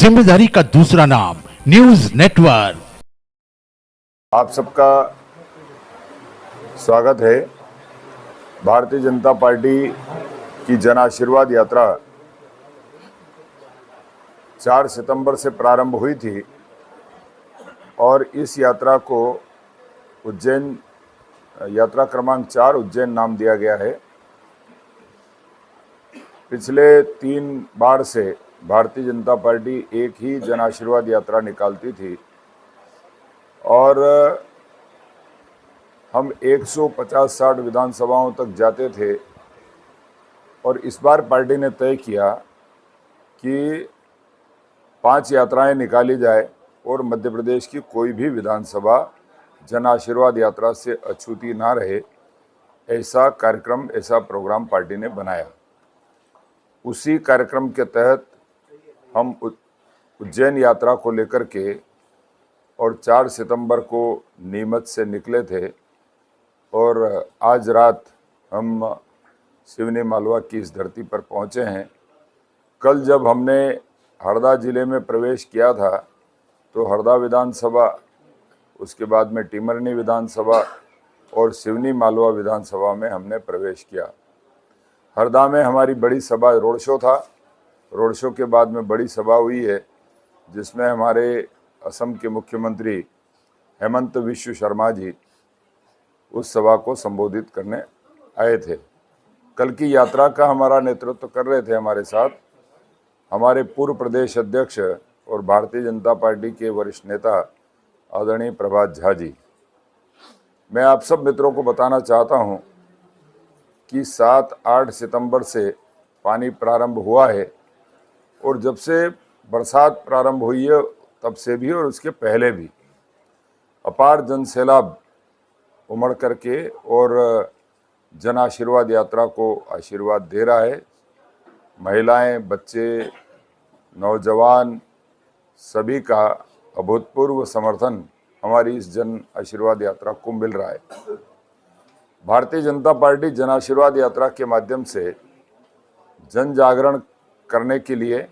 जिम्मेदारी का दूसरा नाम न्यूज नेटवर्क। आप सबका स्वागत है। भारतीय जनता पार्टी की जन आशीर्वाद यात्रा 4 सितंबर से प्रारंभ हुई थी और इस यात्रा को उज्जैन यात्रा क्रमांक 4 उज्जैन नाम दिया गया है। पिछले 3 बार से भारतीय जनता पार्टी एक ही जन आशीर्वाद यात्रा निकालती थी और हम 150-60 विधानसभाओं तक जाते थे और इस बार पार्टी ने तय किया कि 5 यात्राएं निकाली जाए और मध्य प्रदेश की कोई भी विधानसभा जन आशीर्वाद यात्रा से अछूती ना रहे। ऐसा कार्यक्रम, ऐसा प्रोग्राम पार्टी ने बनाया। उसी कार्यक्रम के तहत हम उज्जैन यात्रा को लेकर के और 4 सितंबर को नीमच से निकले थे और आज रात हम सिवनी मालवा की इस धरती पर पहुंचे हैं। कल जब हमने हरदा जिले में प्रवेश किया था तो हरदा विधानसभा, उसके बाद में टीमरनी विधानसभा और सिवनी मालवा विधानसभा में हमने प्रवेश किया। हरदा में हमारी बड़ी सभा रोड शो था। रोड शो के बाद में बड़ी सभा हुई है जिसमें हमारे असम के मुख्यमंत्री हेमंत विश्व शर्मा जी उस सभा को संबोधित करने आए थे। कल की यात्रा का हमारा नेतृत्व कर रहे थे हमारे साथ हमारे पूर्व प्रदेश अध्यक्ष और भारतीय जनता पार्टी के वरिष्ठ नेता आदरणीय प्रभात झा जी। मैं आप सब मित्रों को बताना चाहता हूं कि 7-8 सितंबर से पानी प्रारंभ हुआ है और जब से बरसात प्रारंभ हुई है तब से भी और उसके पहले भी अपार जन सैलाब उमड़ करके और जन आशीर्वाद यात्रा को आशीर्वाद दे रहा है। महिलाएं, बच्चे, नौजवान सभी का अभूतपूर्व समर्थन हमारी इस जन आशीर्वाद यात्रा को मिल रहा है। भारतीय जनता पार्टी जन आशीर्वाद यात्रा के माध्यम से जन जागरण करने के लिए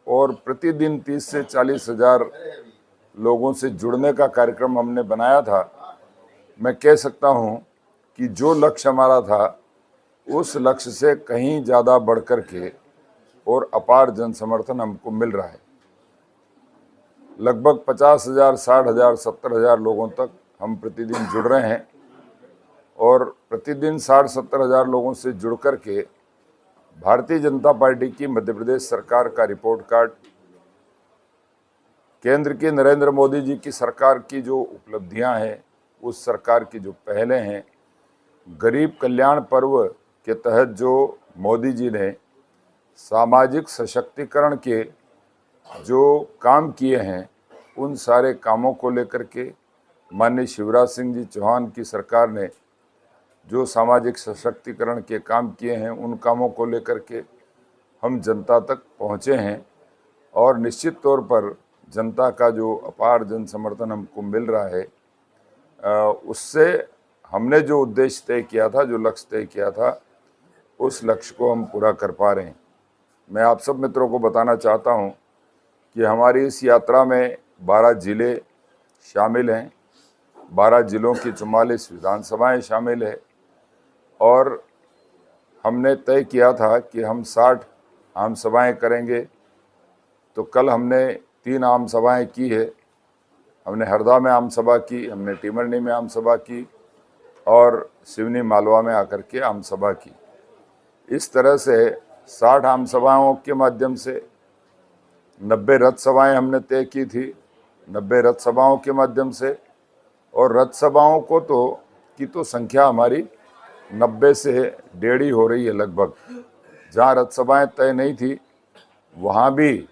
और प्रतिदिन 30 से 40 हजार लोगों से जुड़ने का कार्यक्रम हमने बनाया था। मैं कह सकता हूं कि जो लक्ष्य हमारा था उस लक्ष्य से कहीं ज़्यादा बढ़ कर के और अपार जन समर्थन हमको मिल रहा है। लगभग 50,000, 60,000, 70,000 लोगों तक हम प्रतिदिन जुड़ रहे हैं और प्रतिदिन 60-70 हजार लोगों से जुड़ कर के भारतीय जनता पार्टी की मध्य प्रदेश सरकार का रिपोर्ट कार्ड, केंद्र की नरेंद्र मोदी जी की सरकार की जो उपलब्धियां हैं, उस सरकार की जो पहलें हैं, गरीब कल्याण पर्व के तहत जो मोदी जी ने सामाजिक सशक्तिकरण के जो काम किए हैं, उन सारे कामों को लेकर के माननीय शिवराज सिंह जी चौहान की सरकार ने जो सामाजिक सशक्तिकरण के काम किए हैं, उन कामों को लेकर के हम जनता तक पहुँचे हैं और निश्चित तौर पर जनता का जो अपार जन समर्थन हमको मिल रहा है, उससे हमने जो उद्देश्य तय किया था, जो लक्ष्य तय किया था, उस लक्ष्य को हम पूरा कर पा रहे हैं। मैं आप सब मित्रों को बताना चाहता हूं कि हमारी इस यात्रा में 12 जिले शामिल हैं, 12 जिलों की 44 विधानसभाएं शामिल है और हमने तय किया था कि हम 60 आम सभाएं करेंगे। तो कल हमने 3 आम सभाएं की है। हमने हरदा में आम सभा की, हमने टीमरनी में आम सभा की और सिवनी मालवा में आकर के आम सभा की। इस तरह से 60 आम सभाओं के माध्यम से 90 रथ सभाएं हमने तय की थी, 90 रथ सभाओं के माध्यम से। और रथ सभाओं को तो संख्या हमारी 90 से 1.5 हो रही है लगभग। जहाँ रथ सभाएं तय नहीं थी वहाँ भी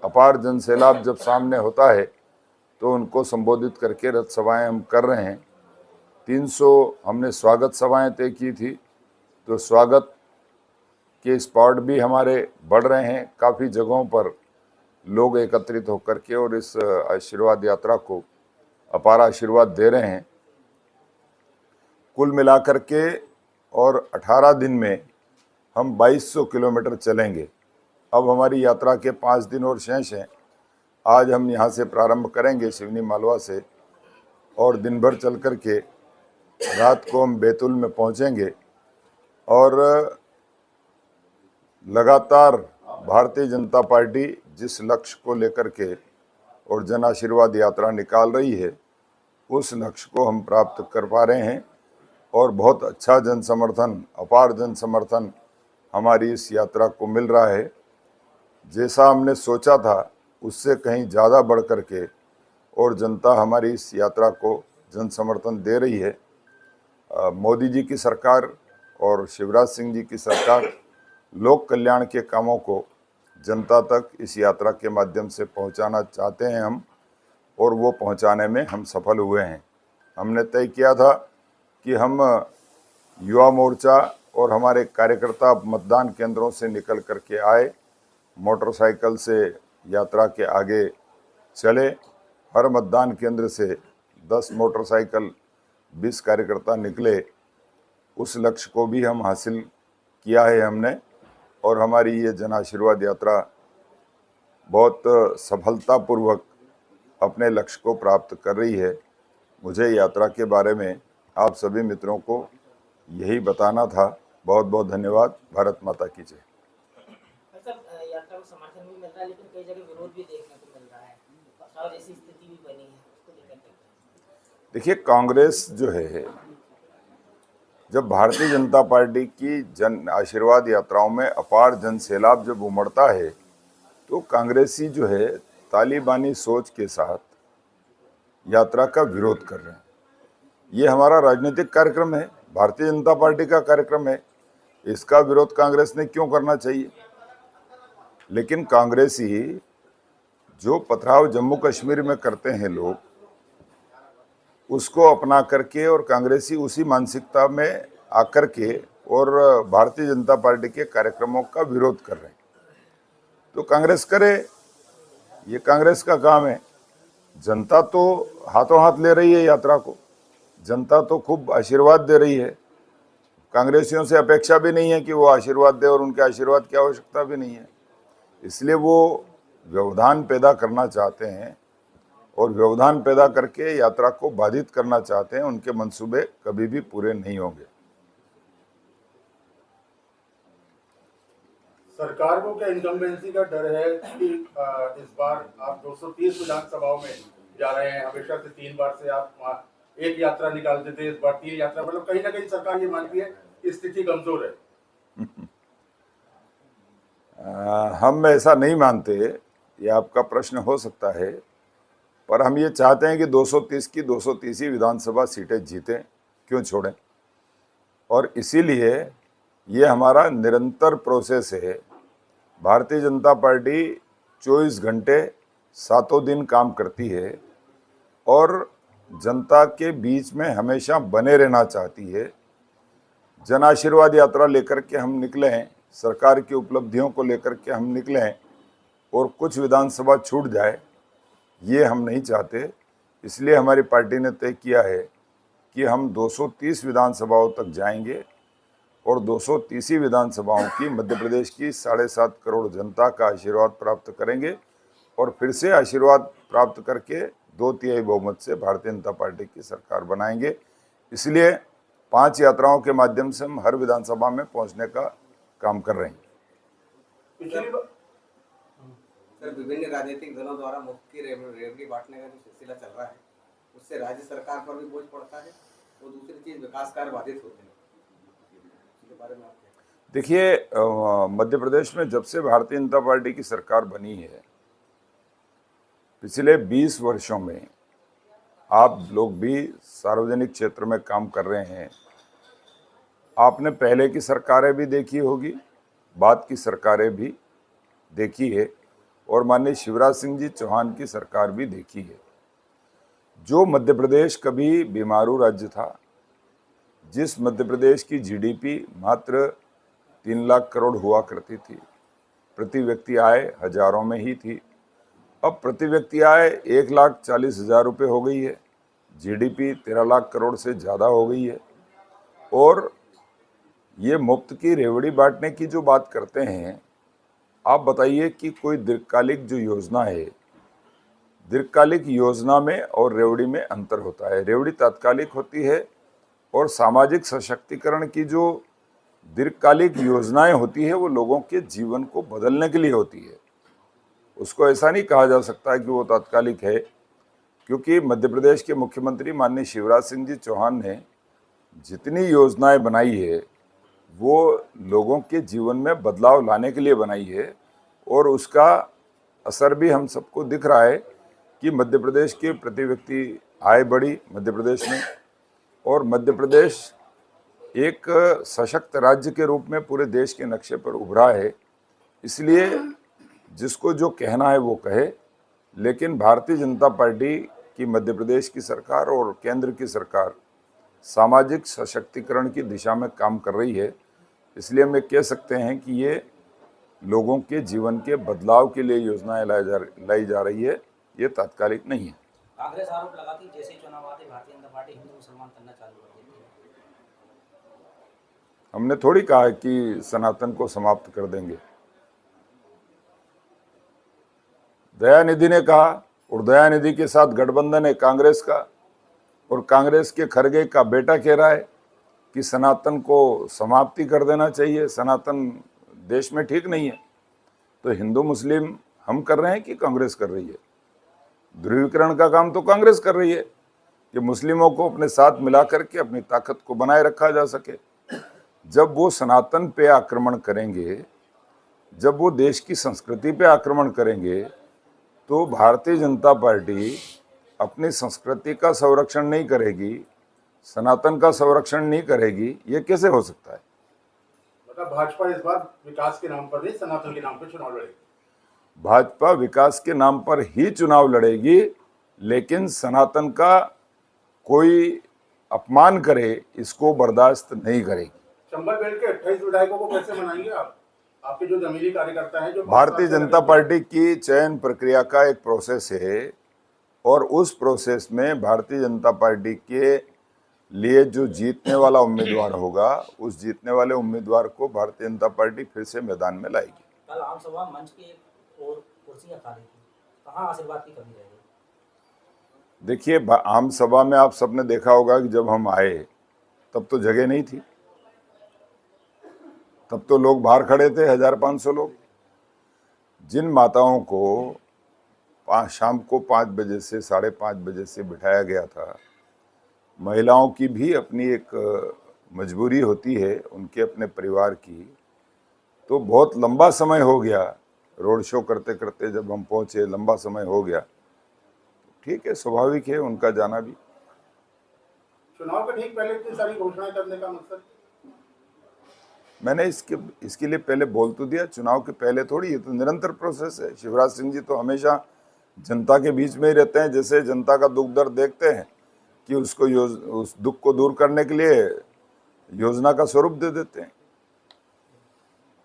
अपार जन सैलाब जब सामने होता है तो उनको संबोधित करके रथ सभाएं हम कर रहे हैं। 300 हमने स्वागत सभाएं तय की थी, तो स्वागत के स्पॉट भी हमारे बढ़ रहे हैं। काफ़ी जगहों पर लोग एकत्रित होकर के और इस आशीर्वाद यात्रा को अपार आशीर्वाद दे रहे हैं। कुल मिलाकर के और 18 दिन में हम 2200 किलोमीटर चलेंगे। अब हमारी यात्रा के 5 दिन और शेष हैं आज हम यहाँ से प्रारंभ करेंगे सिवनी मालवा से, और दिन भर चल कर के रात को हम बैतूल में पहुँचेंगे और लगातार भारतीय जनता पार्टी जिस लक्ष्य को लेकर के और जन आशीर्वाद यात्रा निकाल रही है उस लक्ष्य को हम प्राप्त कर पा रहे हैं और बहुत अच्छा जन समर्थन, अपार जन समर्थन हमारी इस यात्रा को मिल रहा है। जैसा हमने सोचा था उससे कहीं ज़्यादा बढ़ कर के और जनता हमारी इस यात्रा को जन समर्थन दे रही है। मोदी जी की सरकार और शिवराज सिंह जी की सरकार लोक कल्याण के कामों को जनता तक इस यात्रा के माध्यम से पहुंचाना चाहते हैं हम, और वो पहुंचाने में हम सफल हुए हैं। हमने तय किया था कि हम युवा मोर्चा और हमारे कार्यकर्ता मतदान केंद्रों से निकल कर के आए, मोटरसाइकिल से यात्रा के आगे चले। हर मतदान केंद्र से 10 मोटरसाइकिल 20 कार्यकर्ता निकले। उस लक्ष्य को भी हम हासिल किया है हमने, और हमारी ये जन आशीर्वाद यात्रा बहुत सफलतापूर्वक अपने लक्ष्य को प्राप्त कर रही है। मुझे यात्रा के बारे में आप सभी मित्रों को यही बताना था। बहुत बहुत धन्यवाद। भारत माता की जय। यात्रा को समर्थन भी मिल रहा है लेकिन कई जगह विरोध भी देखने को मिल रहा है और ऐसी स्थिति भी बनी है, उसको लेकर देखिए, कांग्रेस जो है, जब भारतीय जनता पार्टी की जन आशीर्वाद यात्राओं में अपार जन सैलाब जब उमड़ता है तो कांग्रेसी जो है तालिबानी सोच के साथ यात्रा का विरोध कर रहे हैं। ये हमारा राजनीतिक कार्यक्रम है, भारतीय जनता पार्टी का कार्यक्रम है, इसका विरोध कांग्रेस ने क्यों करना चाहिए? लेकिन कांग्रेसी जो पथराव जम्मू कश्मीर में करते हैं लोग, उसको अपना करके और कांग्रेसी उसी मानसिकता में आकर के और भारतीय जनता पार्टी के कार्यक्रमों का विरोध कर रहे हैं। तो कांग्रेस करे, ये कांग्रेस का काम है। जनता तो हाथों हाथ ले रही है यात्रा को, जनता तो खूब आशीर्वाद दे रही है। कांग्रेसियों से अपेक्षा भी नहीं है कि वो आशीर्वाद दे, और उनके आशीर्वाद की आवश्यकता भी नहीं है। इसलिए वो व्यवधान पैदा करना चाहते हैं, और व्यवधान पैदा करके यात्रा को बाधित करना चाहते हैं। उनके मंसूबे कभी भी पूरे नहीं होंगे। सरकार को क्या इनकम्बेंसी का डर है कि इस बार आप 230 विधानसभाओं में जा रहे हैं? हमेशा से 3 बार से आप एक यात्रा निकालते थे, इस बार 3 यात्रा, मतलब कहीं ना कहीं सरकार ये मानती है कि स्थिति कमजोर है। हम ऐसा नहीं मानते, ये आपका प्रश्न हो सकता है, पर हम ये चाहते हैं कि 230 की 230 ही विधानसभा सीटें जीतें, क्यों छोड़ें। और इसीलिए ये हमारा निरंतर प्रोसेस है। भारतीय जनता पार्टी 24 घंटे 7 दिन काम करती है और जनता के बीच में हमेशा बने रहना चाहती है। जन आशीर्वाद यात्रा लेकर के हम निकले हैं, सरकार की उपलब्धियों को लेकर के हम निकले हैं, और कुछ विधानसभा छूट जाए, ये हम नहीं चाहते। इसलिए हमारी पार्टी ने तय किया है कि हम 230 विधानसभाओं तक जाएंगे, और 230 विधानसभाओं की मध्य प्रदेश की 7.5 करोड़ जनता का आशीर्वाद प्राप्त करेंगे, और फिर से आशीर्वाद प्राप्त करके 2/3 बहुमत से भारतीय जनता पार्टी की सरकार बनाएंगे। इसलिए 5 यात्राओं के माध्यम से हम हर विधानसभा में पहुंचने का काम कर रहे हैं। सर, विभिन्न राजनीतिक दलों द्वारा मुफ्त की रेवड़ी बांटने का जो सिलसिला चल रहा है, उससे राज्य सरकार पर भी बोझ पड़ता है, और दूसरी चीज विकास कार्य बाधित होते हैं। इसके बारे में आप क्या? देखिए, मध्य प्रदेश में जब से भारतीय जनता पार्टी की सरकार बनी है, पिछले 20 वर्षों में आप लोग भी सार्वजनिक क्षेत्र में काम कर रहे हैं। आपने पहले की सरकारें भी देखी होगी, बाद की सरकारें भी देखी है, और माननीय शिवराज सिंह जी चौहान की सरकार भी देखी है। जो मध्य प्रदेश कभी बीमारू राज्य था, जिस मध्य प्रदेश की जीडीपी मात्र 3 लाख करोड़ हुआ करती थी, प्रति व्यक्ति आय हजारों में ही थी, अब प्रति व्यक्ति आय 1,40,000 रुपये हो गई है। जीडीपी 13 लाख करोड़ से ज़्यादा हो गई है। और ये मुफ्त की रेवड़ी बांटने की जो बात करते हैं, आप बताइए कि कोई दीर्घकालिक जो योजना है दीर्घकालिक योजना में और रेवड़ी में अंतर होता है। रेवड़ी तात्कालिक होती है और सामाजिक सशक्तिकरण की जो दीर्घकालिक योजनाएं होती है वो लोगों के जीवन को बदलने के लिए होती है। उसको ऐसा नहीं कहा जा सकता है कि वो तात्कालिक है, क्योंकि मध्य प्रदेश के मुख्यमंत्री माननीय शिवराज सिंह जी चौहान ने जितनी योजनाएं बनाई है वो लोगों के जीवन में बदलाव लाने के लिए बनाई है और उसका असर भी हम सबको दिख रहा है कि मध्य प्रदेश की प्रति व्यक्ति आय बढ़ी मध्य प्रदेश में, और मध्य प्रदेश एक सशक्त राज्य के रूप में पूरे देश के नक्शे पर उभरा है। इसलिए जिसको जो कहना है वो कहे, लेकिन भारतीय जनता पार्टी की मध्य प्रदेश की सरकार और केंद्र की सरकार सामाजिक सशक्तिकरण की दिशा में काम कर रही है। इसलिए हम कह सकते हैं कि ये लोगों के जीवन के बदलाव के लिए योजनाएं लाई जा रही है, ये तात्कालिक नहीं है। कांग्रेस आरोप लगाती जैसे ही चुनाव आते भारतीय जनता पार्टी हिंदू मुसलमान करना चालू कर देती है। हमने थोड़ी कहा है कि सनातन को समाप्त कर देंगे। दयानिधि ने कहा और दयानिधि के साथ गठबंधन है कांग्रेस का, और कांग्रेस के खरगे का बेटा कह रहा है कि सनातन को समाप्ति कर देना चाहिए, सनातन देश में ठीक नहीं है। तो हिंदू मुस्लिम हम कर रहे हैं कि कांग्रेस कर रही है? ध्रुवीकरण का काम तो कांग्रेस कर रही है कि मुस्लिमों को अपने साथ मिला करके अपनी ताकत को बनाए रखा जा सके। जब वो सनातन पे आक्रमण करेंगे, जब वो देश की संस्कृति पे आक्रमण करेंगे, तो भारतीय जनता पार्टी अपनी संस्कृति का संरक्षण नहीं करेगी, सनातन का संरक्षण नहीं करेगी। ये कैसे हो सकता है? मतलब भाजपा इस बार विकास के नाम पर नहीं, सनातन के नाम पर चुनाव लड़ेगी। भाजपा विकास के नाम पर ही चुनाव लड़ेगी, लेकिन सनातन का कोई अपमान करे इसको बर्दाश्त नहीं करेगी। चंबल बेल्ट के 28 विधायकों को कैसे मनाएंगे आप? आपके जो जमीली कार्यकर्ता हैं, जो भारतीय जनता पार्टी की चयन प्रक्रिया का एक प्रोसेस है, और उस प्रोसेस में भारतीय जनता पार्टी के लिए जो जीतने वाला उम्मीदवार होगा, उस जीतने वाले उम्मीदवार को भारतीय जनता पार्टी फिर से मैदान में लाएगी। कल आम सभा मंच की एक और कुर्सियां खाली थी, कहाँ आशीर्वाद की कमी रह गई? देखिए, आम सभा में आप सबने देखा होगा कि जब हम आए तब तो जगह नहीं थी, तब तो लोग बाहर खड़े थे, 1500 लोग। जिन माताओं को शाम को 5 बजे से 5:30 बजे से बिठाया गया था, महिलाओं की भी अपनी एक मजबूरी होती है, उनके अपने परिवार की। तो बहुत लंबा समय हो गया, रोड शो करते करते जब हम पहुंचे लंबा समय हो गया। ठीक है, स्वाभाविक है उनका जाना भी। चुनाव के ठीक पहले इतनी सारी घोषणाएं करने का मकसद? मैंने इसके लिए पहले बोल तो दिया, चुनाव के पहले थोड़ी, ये तो निरंतर प्रोसेस है। शिवराज सिंह जी तो हमेशा जनता के बीच में ही रहते हैं, जैसे जनता का दुख दर्द देखते हैं कि उसको उस दुख को दूर करने के लिए योजना का स्वरूप दे देते हैं।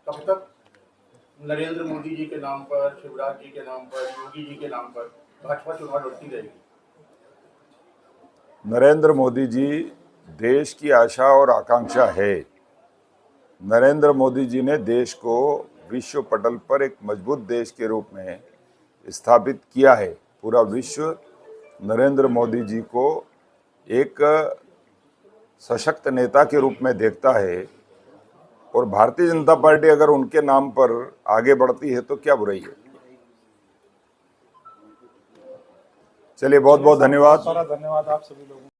कब तक नरेंद्र मोदी जी के नाम पर, शिवराज जी के नाम पर, योगी जी के नाम पर भाजपा चुनाव लड़ती रहेगी? नरेंद्र मोदी जी देश की आशा और आकांक्षा है। नरेंद्र मोदी जी ने देश को विश्व पटल पर एक मजबूत देश के रूप में स्थापित किया है। पूरा विश्व नरेंद्र मोदी जी को एक सशक्त नेता के रूप में देखता है, और भारतीय जनता पार्टी अगर उनके नाम पर आगे बढ़ती है तो क्या बुराई है। चलिए, बहुत बहुत धन्यवाद। धन्यवाद आप सभी लोगों